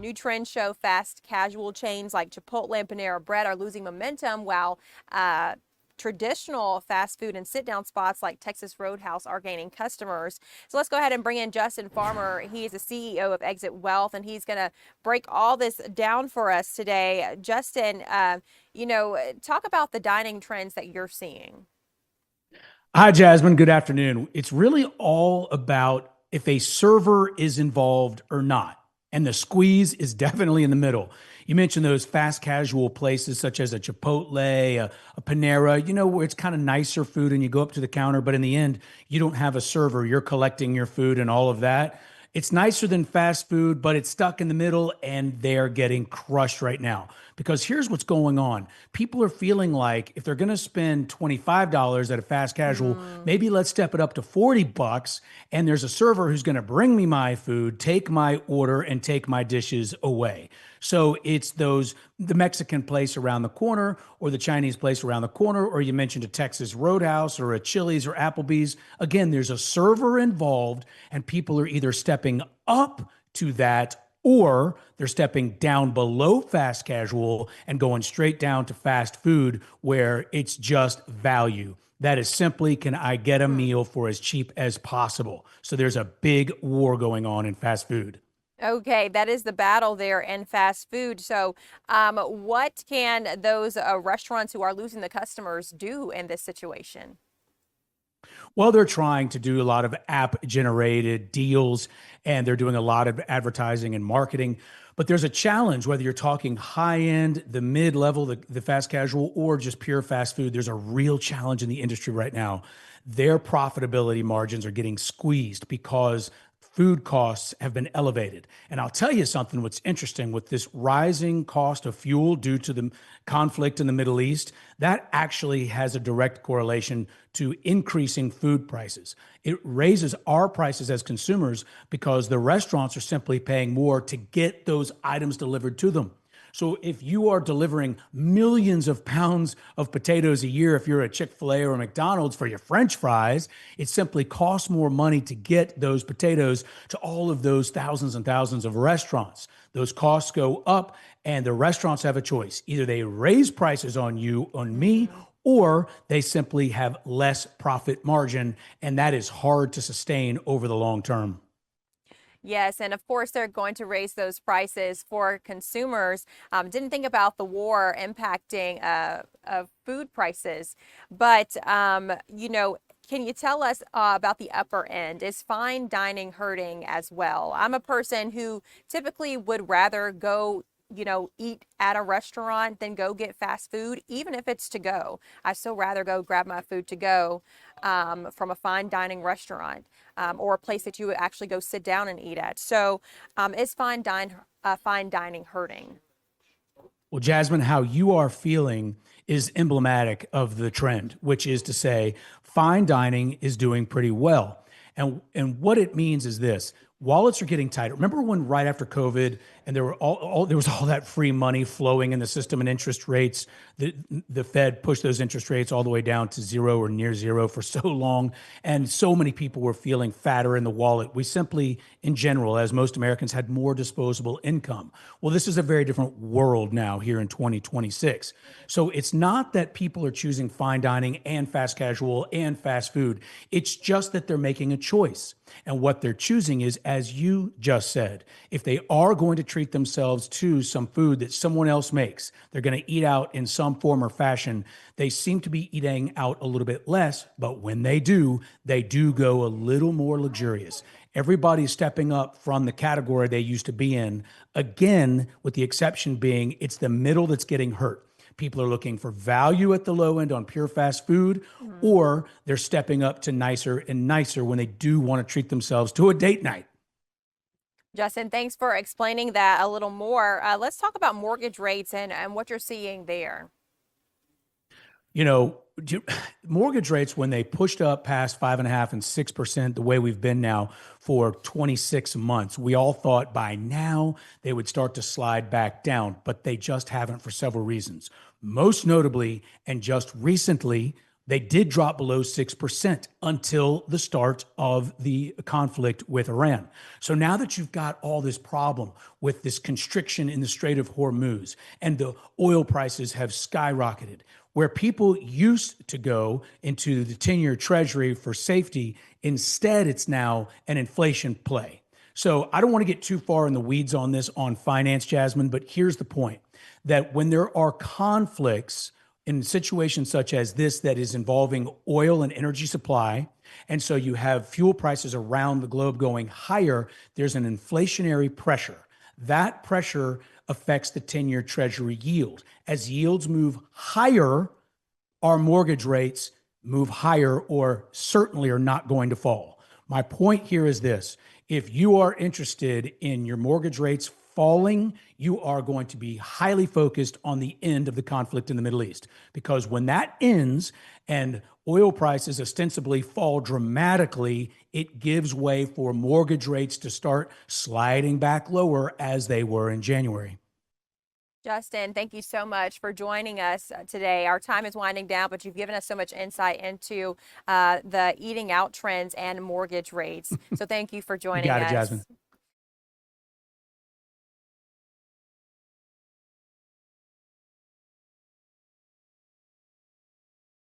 New trends show fast casual chains like Chipotle and Panera Bread are losing momentum, while traditional fast food and sit-down spots like Texas Roadhouse are gaining customers. So let's go ahead and bring in Justin Farmer. He is the CEO of Exit Wealth, and he's going to break all this down for us today. Justin, talk about the dining trends that you're seeing. Hi, Jasmine. Good afternoon. It's really all about if a server is involved or not. And the squeeze is definitely in the middle. You mentioned those fast casual places such as a Chipotle, a Panera, where it's kind of nicer food and you go up to the counter, but in the end, you don't have a server. You're collecting your food and all of that. It's nicer than fast food, but it's stuck in the middle and they're getting crushed right now. Because here's what's going on. People are feeling like if they're going to spend $25 at a fast casual, maybe let's step it up to 40 bucks and there's a server who's going to bring me my food, take my order and take my dishes away. So it's the Mexican place around the corner or the Chinese place around the corner, or you mentioned a Texas Roadhouse or a Chili's or Applebee's. Again, there's a server involved and people are either stepping up to that or they're stepping down below fast casual and going straight down to fast food where it's just value. That is simply, can I get a meal for as cheap as possible? So there's a big war going on in fast food. Okay, that is the battle there in fast food. So, what can those restaurants who are losing the customers do in this situation? Well, they're trying to do a lot of app generated deals and they're doing a lot of advertising and marketing. But there's a challenge whether you're talking high end, the mid level, the fast casual, or just pure fast food. There's a real challenge in the industry right now. Their profitability margins are getting squeezed because food costs have been elevated. And I'll tell you something what's interesting with this rising cost of fuel due to the conflict in the Middle East, that actually has a direct correlation to increasing food prices. It raises our prices as consumers because the restaurants are simply paying more to get those items delivered to them. So if you are delivering millions of pounds of potatoes a year, if you're a Chick-fil-A or a McDonald's for your French fries, it simply costs more money to get those potatoes to all of those thousands and thousands of restaurants. Those costs go up and the restaurants have a choice. Either they raise prices on you, on me, or they simply have less profit margin. And that is hard to sustain over the long term. Yes, and of course they're going to raise those prices for consumers. Didn't think about the war impacting food prices, but can you tell us about the upper end? Is fine dining hurting as well? I'm a person who typically would rather go eat at a restaurant than go get fast food, even if it's to go. I still rather go grab my food to go from a fine dining restaurant or a place that you would actually go sit down and eat at. So is fine dining hurting? Well, Jasmine, how you are feeling is emblematic of the trend, which is to say, fine dining is doing pretty well. And what it means is this: wallets are getting tighter. Remember when right after COVID and there was all that free money flowing in the system and interest rates, the Fed pushed those interest rates all the way down to zero or near zero for so long, and so many people were feeling fatter in the wallet. We simply, in general, as most Americans, had more disposable income. Well, this is a very different world now here in 2026. So it's not that people are choosing fine dining and fast casual and fast food. It's just that they're making a choice. And what they're choosing is, as you just said, if they are going to treat themselves to some food that someone else makes, they're going to eat out in some form or fashion. They seem to be eating out a little bit less, but when they do go a little more luxurious. Everybody's stepping up from the category they used to be in. Again, with the exception being it's the middle that's getting hurt. People are looking for value at the low end on pure fast food, or they're stepping up to nicer and nicer when they do want to treat themselves to a date night. Justin, thanks for explaining that a little more. Let's talk about mortgage rates and what you're seeing there. You know, mortgage rates, when they pushed up past 5.5% and 6%, the way we've been now for 26 months, we all thought by now they would start to slide back down, but they just haven't for several reasons. Most notably, and just recently, They did drop below 6% until the start of the conflict with Iran. So now that you've got all this problem with this constriction in the Strait of Hormuz and the oil prices have skyrocketed, where people used to go into the 10-year treasury for safety, instead it's now an inflation play. So I don't want to get too far in the weeds on this on finance, Jasmine, but here's the point, that when there are conflicts in situations such as this that is involving oil and energy supply, and so you have fuel prices around the globe going higher, there's an inflationary pressure. That pressure affects the 10-year treasury yield. As yields move higher, our mortgage rates move higher or certainly are not going to fall. My point here is this: if you are interested in your mortgage rates falling, you are going to be highly focused on the end of the conflict in the Middle East. Because when that ends and oil prices ostensibly fall dramatically, it gives way for mortgage rates to start sliding back lower as they were in January. Justin, thank you so much for joining us today. Our time is winding down, but you've given us so much insight into the eating out trends and mortgage rates. So thank you for You joining got it, us. Jasmine.